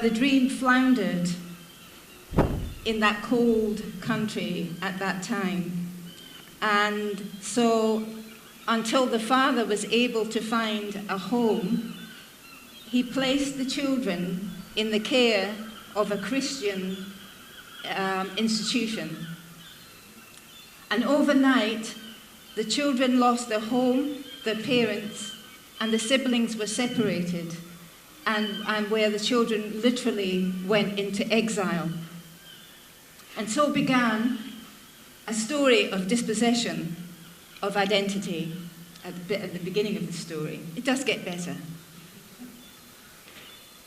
The dream floundered in that cold country at that time. And so until the father was able to find a home, he placed the children in the care of a Christian institution. And overnight, the children lost their home, their parents, and the siblings were separated, and where the children literally went into exile. And so began a story of dispossession of identity at the beginning of the story. It does get better.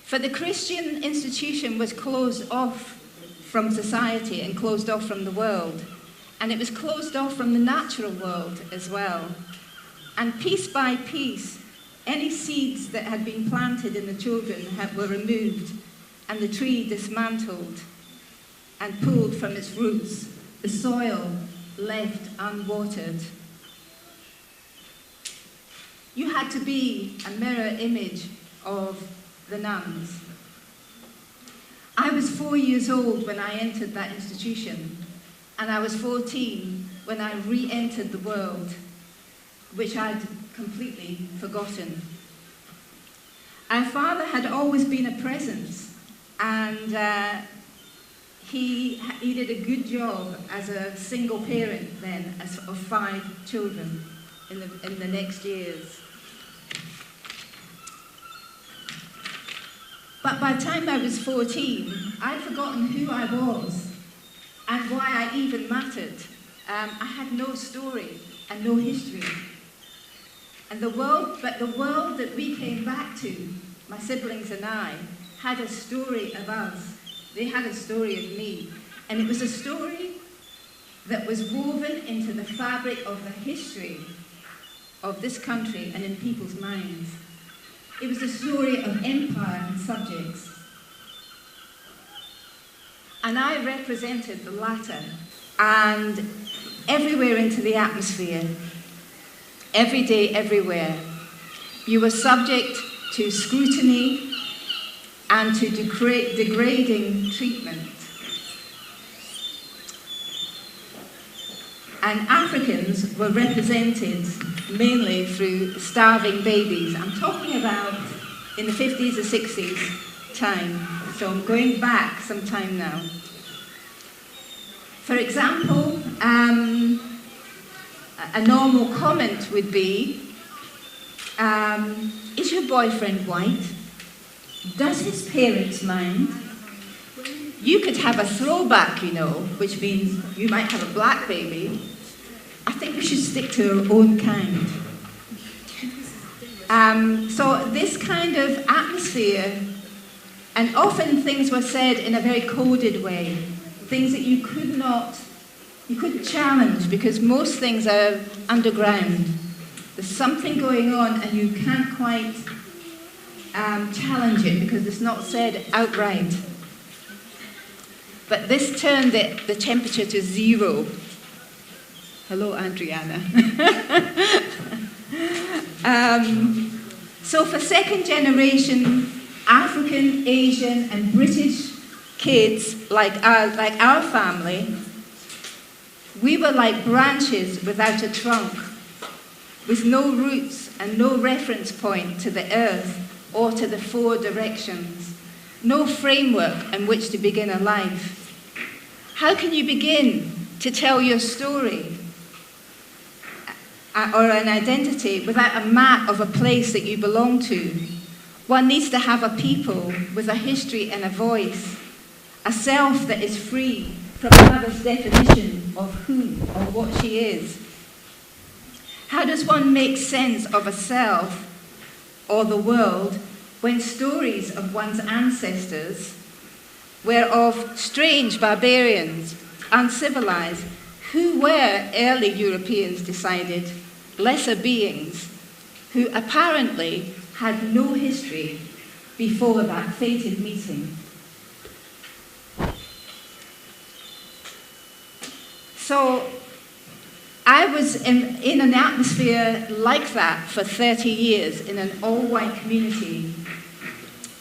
For the Christian institution was closed off from society and closed off from the world. And it was closed off from the natural world as well. And piece by piece, any seeds that had been planted in the children were removed, and the tree dismantled and pulled from its roots, the soil left unwatered. You had to be a mirror image of the nuns. I was 4 years old when I entered that institution, and I was 14 when I re-entered the world, which I'd completely forgotten. Our father had always been a presence, and he did a good job as a single parent then, of 5 children in the next years. But by the time I was 14, I'd forgotten who I was and why I even mattered. I had no story and no history. And the world that we came back to, my siblings and I, had a story of us. They had a story of me. And it was a story that was woven into the fabric of the history of this country and in people's minds. It was a story of empire and subjects. And I represented the latter. And everywhere into the atmosphere, every day, everywhere, you were subject to scrutiny and to degrading treatment. And Africans were represented mainly through starving babies. I'm talking about in the 50s or 60s time, so I'm going back some time now. For example, a normal comment would be, is your boyfriend white? Does his parents mind? You could have a throwback, you know, which means you might have a black baby. I think we should stick to our own kind. So this kind of atmosphere, and often things were said in a very coded way, things that you couldn't challenge because most things are underground. There's something going on and you can't quite challenge it because it's not said outright. But this turned the temperature to 0. Hello, Adriana. So for second generation African, Asian, and British kids like our family, we were like branches without a trunk, with no roots and no reference point to the earth or to the 4 directions, no framework in which to begin a life. How can you begin to tell your story or an identity without a map of a place that you belong to? One needs to have a people with a history and a voice, a self that is free from another's definition of who or what she is. How does one make sense of a self or the world when stories of one's ancestors were of strange barbarians, uncivilized, who were, early Europeans decided, lesser beings who apparently had no history before that fated meeting? So I was in an atmosphere like that for 30 years in an all-white community,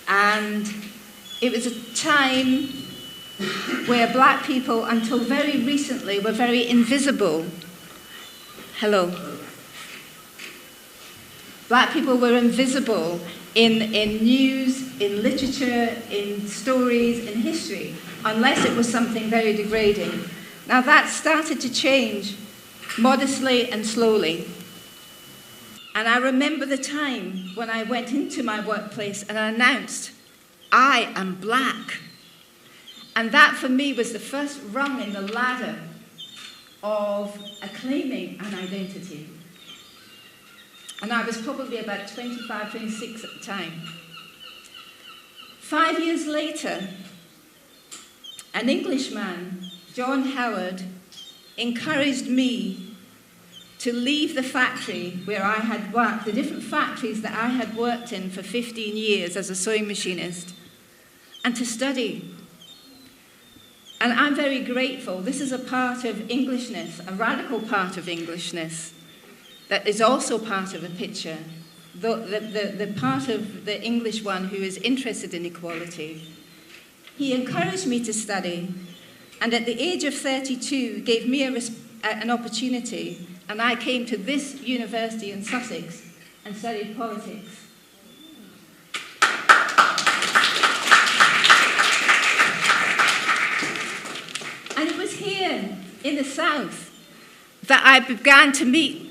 and it was a time where black people, until very recently, were very invisible. Hello. Black people were invisible in news, in literature, in stories, in history, unless it was something very degrading. Now that started to change modestly and slowly. And I remember the time when I went into my workplace and I announced, I am black. And that for me was the first rung in the ladder of acclaiming an identity. And I was probably about 25, 26 at the time. 5 years later, an Englishman, John Howard, encouraged me to leave the factory where I had worked, the different factories that I had worked in for 15 years as a sewing machinist, and to study. And I'm very grateful. This is a part of Englishness, a radical part of Englishness, that is also part of the picture, the part of the English one who is interested in equality. He encouraged me to study, and at the age of 32 gave me an opportunity, and I came to this university in Sussex and studied politics. And it was here in the South that I began to meet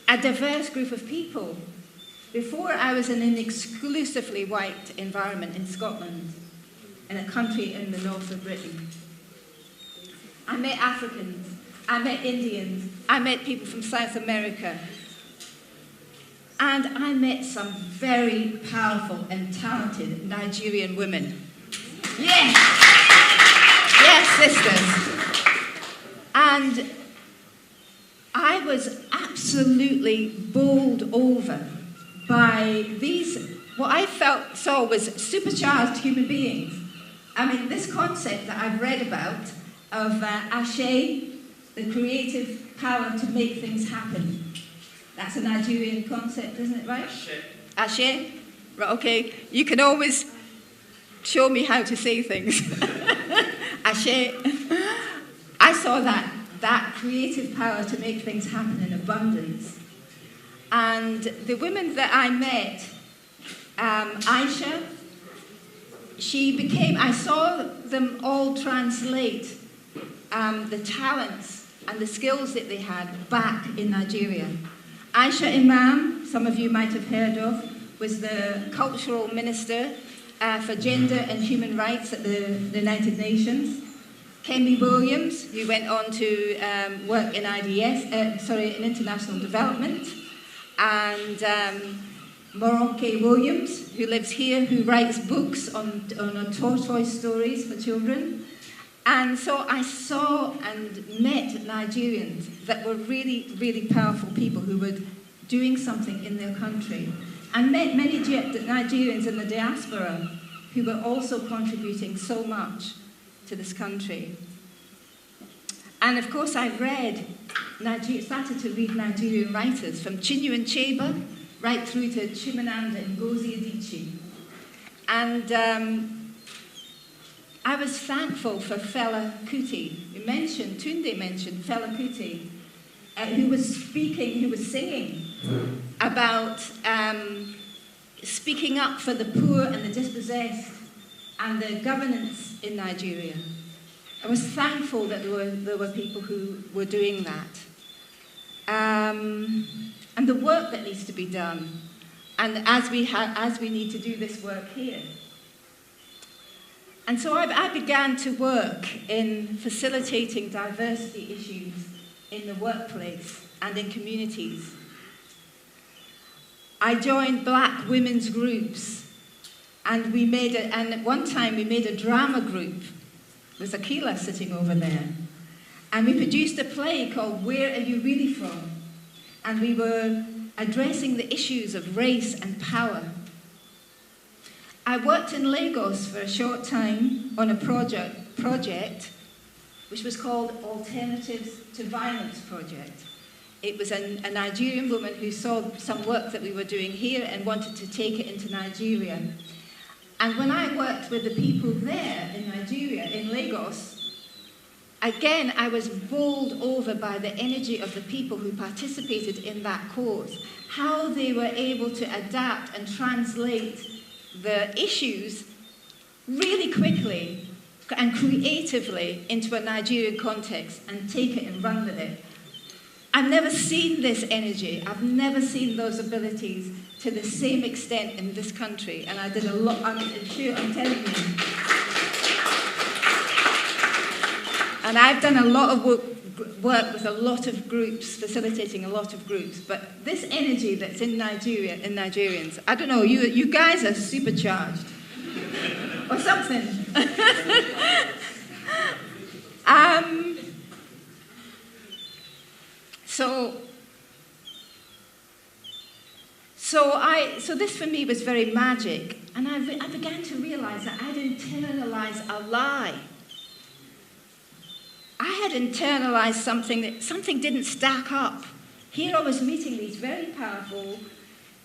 a diverse group of people. Before, I was in an exclusively white environment in Scotland, in a country in the north of Britain. I met Africans, I met Indians, I met people from South America, and I met some very powerful and talented Nigerian women. Yes! Yes, sisters. And I was absolutely bowled over by these, what I saw was supercharged human beings. I mean, this concept that I've read about of Ashe, the creative power to make things happen. That's a Nigerian concept, isn't it, right? Ashe. Ashe? Right, okay. You can always show me how to say things. Ashe. I saw that creative power to make things happen in abundance. And the women that I met, Aisha, I saw them all translate the talents and the skills that they had back in Nigeria. Aisha Imam, some of you might have heard of, was the cultural minister for gender and human rights at the United Nations. Kemi Williams, who went on to work in in international development, and Moronke Williams, who lives here, who writes books on tortoise stories for children. And so I saw and met Nigerians that were really, really powerful people who were doing something in their country, and met many Nigerians in the diaspora who were also contributing so much to this country. And of course I started to read Nigerian writers, from Chinua Achebe right through to Chimamanda Ngozi Adichie. And I was thankful for Fela Kuti. Tunde mentioned Fela Kuti, who was singing about speaking up for the poor and the dispossessed and the governance in Nigeria. I was thankful that there were people who were doing that. And the work that needs to be done, and as we need to do this work here. And so I began to work in facilitating diversity issues in the workplace and in communities. I joined black women's groups, and at one time we made a drama group. There's Akila sitting over there. And we produced a play called Where Are You Really From? And we were addressing the issues of race and power. I worked in Lagos for a short time on a project which was called Alternatives to Violence Project. It was a Nigerian woman who saw some work that we were doing here and wanted to take it into Nigeria. And when I worked with the people there in Nigeria, in Lagos, again, I was bowled over by the energy of the people who participated in that cause, how they were able to adapt and translate the issues really quickly and creatively into a Nigerian context and take it and run with it. I've never seen this energy. I've never seen those abilities to the same extent in this country. And I did a lot, I'm telling you. And I've done a lot of work with a lot of groups, facilitating a lot of groups. But this energy that's in Nigeria, in Nigerians, I don't know, you guys are supercharged. Or something. So this for me was very magic, and I began to realize that I'd internalized a lie. I had internalized something didn't stack up. Here I was meeting these very powerful,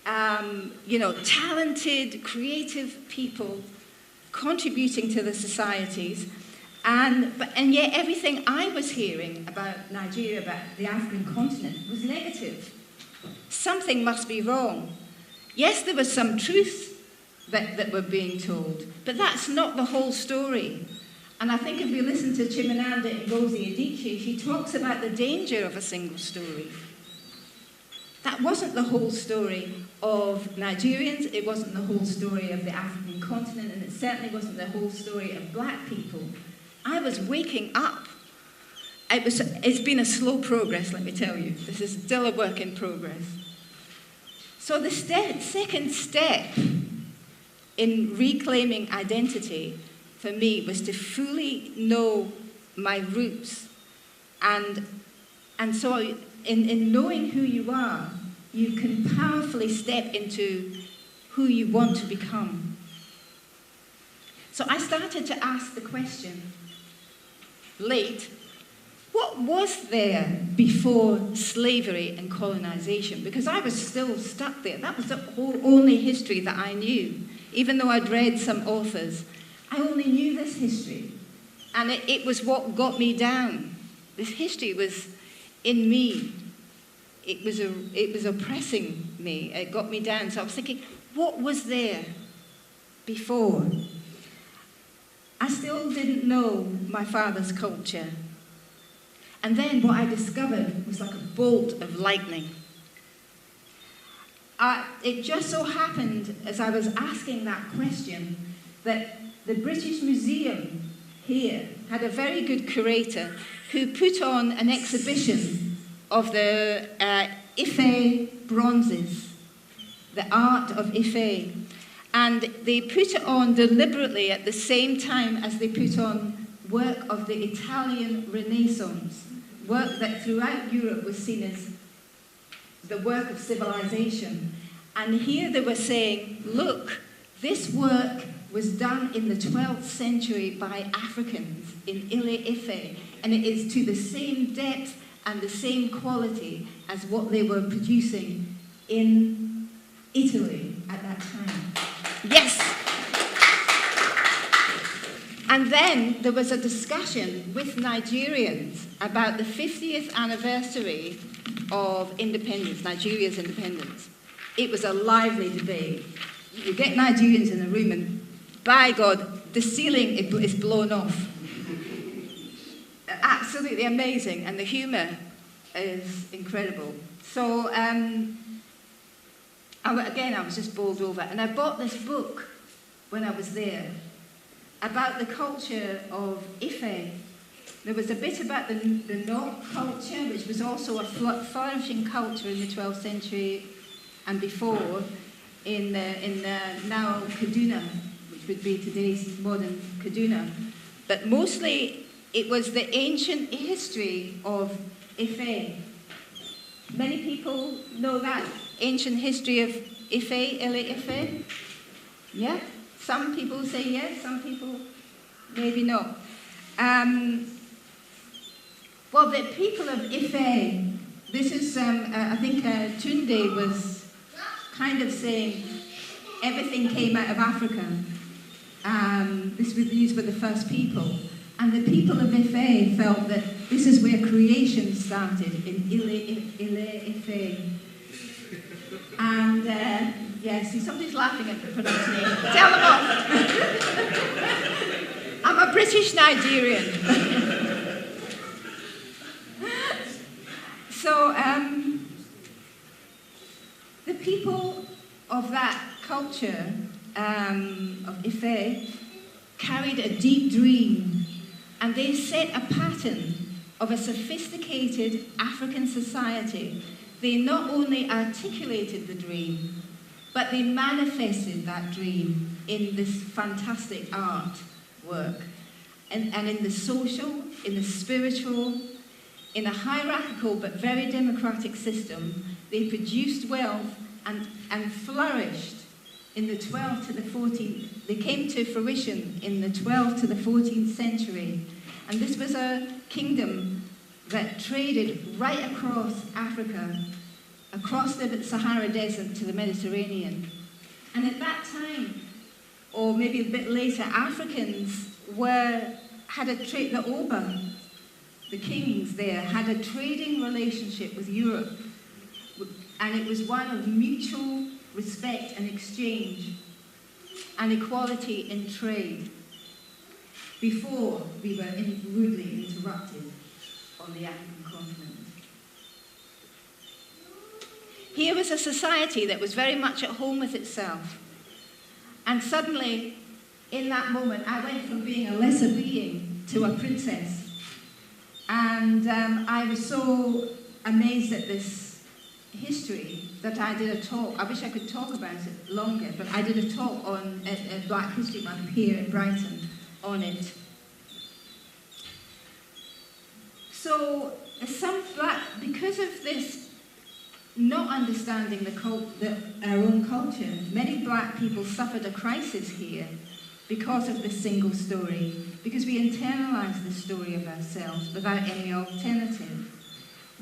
talented, creative people contributing to the societies, and yet everything I was hearing about Nigeria, about the African continent, was negative. Something must be wrong. Yes, there was some truth that were being told, but that's not the whole story. And I think if we listen to Chimamanda and Ngozi Adichie, she talks about the danger of a single story. That wasn't the whole story of Nigerians, it wasn't the whole story of the African continent, and it certainly wasn't the whole story of black people. I was waking up. It's been a slow progress, let me tell you. This is still a work in progress. So the second step in reclaiming identity for me was to fully know my roots. And so in knowing who you are, you can powerfully step into who you want to become. So I started to ask the question, late, what was there before slavery and colonization? Because I was still stuck there. That was the only history that I knew. Even though I'd read some authors, I only knew this history. And it was what got me down. This history was in me. It was oppressing me. It got me down. So I was thinking, what was there before? I still didn't know my father's culture. And then what I discovered was like a bolt of lightning. It just so happened, as I was asking that question, that the British Museum here had a very good curator who put on an exhibition of the Ife bronzes, the art of Ife. And they put it on deliberately at the same time as they put on work of the Italian Renaissance, work that throughout Europe was seen as the work of civilization. And here they were saying, look, this work was done in the 12th century by Africans in Ile-Ife, and it is to the same depth and the same quality as what they were producing in Italy at that time. Yes! And then there was a discussion with Nigerians about the 50th anniversary of independence, Nigeria's independence. It was a lively debate. You get Nigerians in the room and, by God, the ceiling is blown off. Absolutely amazing, and the humour is incredible. So, I was just bowled over, and I bought this book when I was there about the culture of Ife. There was a bit about the Nok culture, which was also a flourishing culture in the 12th century and before in now Kaduna, which would be today's modern Kaduna. But mostly it was the ancient history of Ife. Many people know that ancient history of Ife, Ile-Ife. Yeah? Some people say yes, some people maybe not. Well, the people of Ife, this is, I think Tunde was kind of saying everything came out of Africa. These were the first people. And the people of Ife felt that this is where creation started, in Ife. And, see, somebody's laughing at the pronunciation. Tell them off. I'm a British Nigerian. So, the people of that culture, of Ife, carried a deep dream, and they set a pattern of a sophisticated African society. They not only articulated the dream, but they manifested that dream in this fantastic art work, and in the social, in the spiritual, in a hierarchical but very democratic system. They produced wealth and flourished in the 12th to the 14th. They came to fruition in the 12th to the 14th century. And this was a kingdom that traded right across Africa, across the Sahara Desert to the Mediterranean. And at that time, or maybe a bit later, Africans had a trade, the Oba, the kings there, had a trading relationship with Europe. And it was one of mutual respect and exchange and equality in trade before we were rudely interrupted on the African continent. Here was a society that was very much at home with itself. And suddenly, in that moment, I went from being a lesser being to a princess. And I was so amazed at this history that I did a talk. I wish I could talk about it longer, but I did a talk on at Black History Month here in Brighton on it. So because of this not understanding our own culture, many black people suffered a crisis here because of this single story, because we internalize the story of ourselves without any alternative.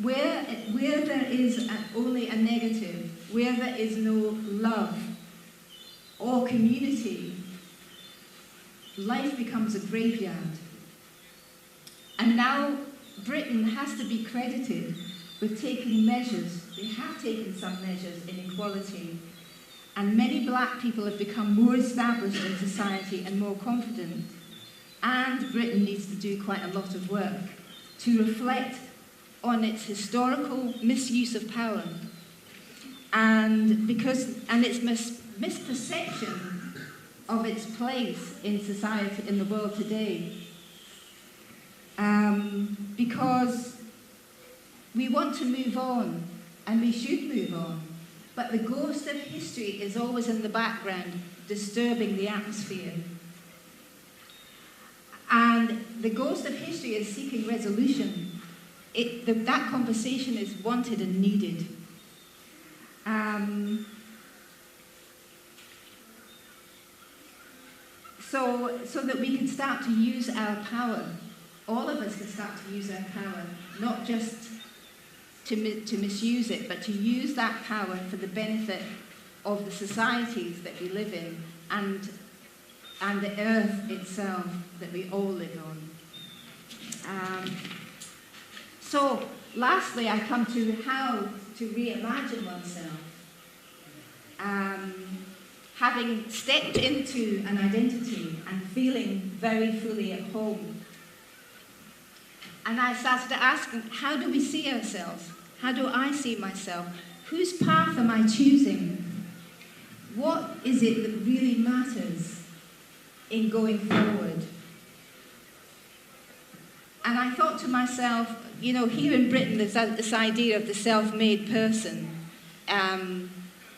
Where there is only a negative, where there is no love or community, life becomes a graveyard. And now Britain has to be credited with taking measures. They have taken some measures in equality. And many black people have become more established in society and more confident. And Britain needs to do quite a lot of work to reflect on its historical misuse of power and its misperception of its place in society, in the world today. Because we want to move on, and we should move on, but the ghost of history is always in the background, disturbing the atmosphere. And the ghost of history is seeking resolution. That conversation is wanted and needed. So that we can start to use our power. All of us can start to use our power, not just to misuse it, but to use that power for the benefit of the societies that we live in and the earth itself that we all live on. So, lastly, I come to how to reimagine oneself. Having stepped into an identity and feeling very fully at home. And I started to ask, how do we see ourselves? How do I see myself? Whose path am I choosing? What is it that really matters in going forward? And I thought to myself, here in Britain, there's this idea of the self-made person.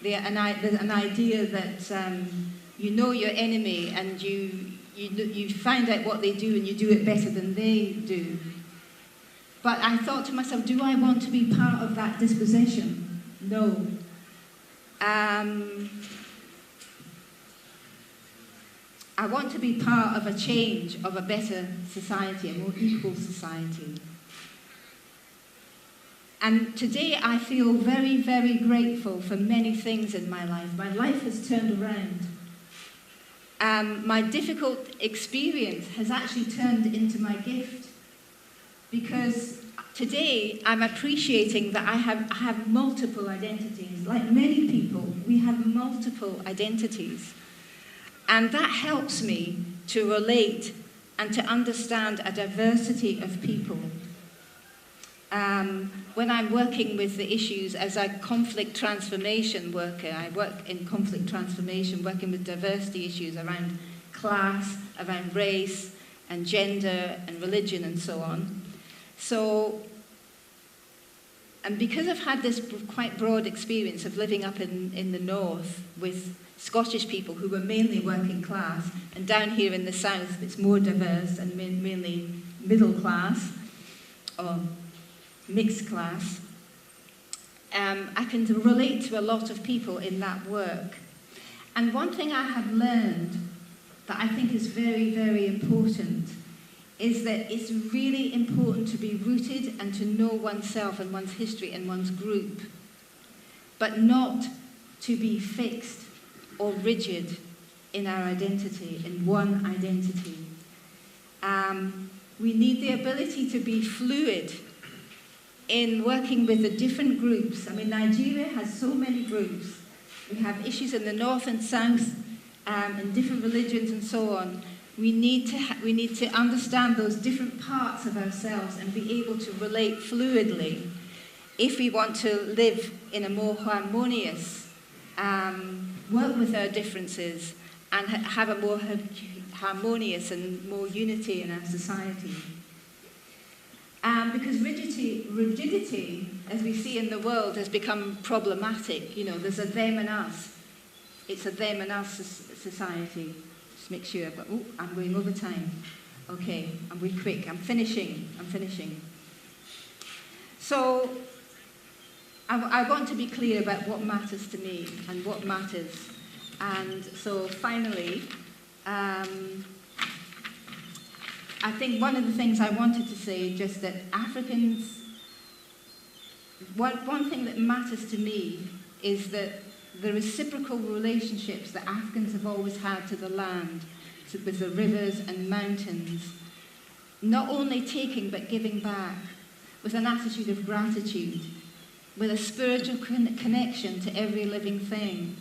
There's an idea that you know your enemy and you find out what they do and you do it better than they do. But I thought to myself, do I want to be part of that disposition? No. I want to be part of a change, of a better society, a more equal society. And today I feel very, very grateful for many things in my life. My life has turned around. my difficult experience has actually turned into my gift, because today I'm appreciating that I have multiple identities. Like many people, we have multiple identities. And that helps me to relate and to understand a diversity of people. When I'm working with the issues as a conflict transformation worker, I work in conflict transformation, working with diversity issues around class, around race, and gender, and religion, and so on. So, and because I've had this quite broad experience of living up in the north with Scottish people who were mainly working class, and down here in the south it's more diverse and mainly middle class, or mixed class, I can relate to a lot of people in that work. And one thing I have learned that I think is very, very important is that it's really important to be rooted and to know oneself and one's history and one's group, but not to be fixed or rigid in our identity, in one identity. We need the ability to be fluid in working with the different groups. I mean, Nigeria has so many groups. We have issues in the north and south, and different religions and so on. We need to understand those different parts of ourselves and be able to relate fluidly if we want to live in a more harmonious, work with our differences and have a more harmonious and more unity in our society. Because rigidity, as we see in the world, has become problematic. You know, there's a them and us. It's a them and us society. Just make sure I've got, oh, I'm going over time. Okay, I'm going quick. I'm finishing. So, I want to be clear about what matters to me and what matters. And so, finally, I think one of the things I wanted to say, just that Africans, one thing that matters to me is that the reciprocal relationships that Africans have always had to the land, with the rivers and mountains, not only taking but giving back, with an attitude of gratitude, with a spiritual connection to every living thing.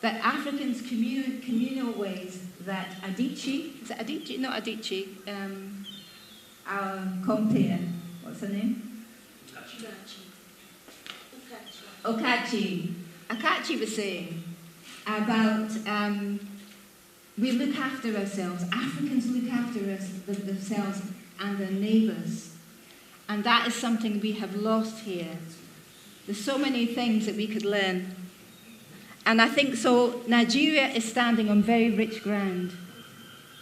That Africans' communal ways, that Adichie, is it Adichie? Not Adichie, our compere, what's her name? Okachi was saying about we look after ourselves. Africans look after themselves and their neighbours. And that is something we have lost here. There's so many things that we could learn. And I think so Nigeria is standing on very rich ground.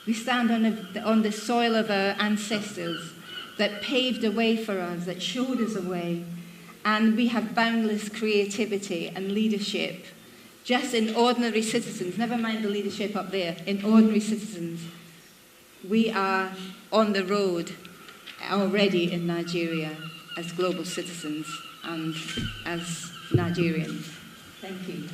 We stand on the soil of our ancestors that paved a way for us, that showed us a way. And we have boundless creativity and leadership, just in ordinary citizens, never mind the leadership up there, in ordinary citizens. We are on the road already in Nigeria as global citizens and as Nigerians. Thank you.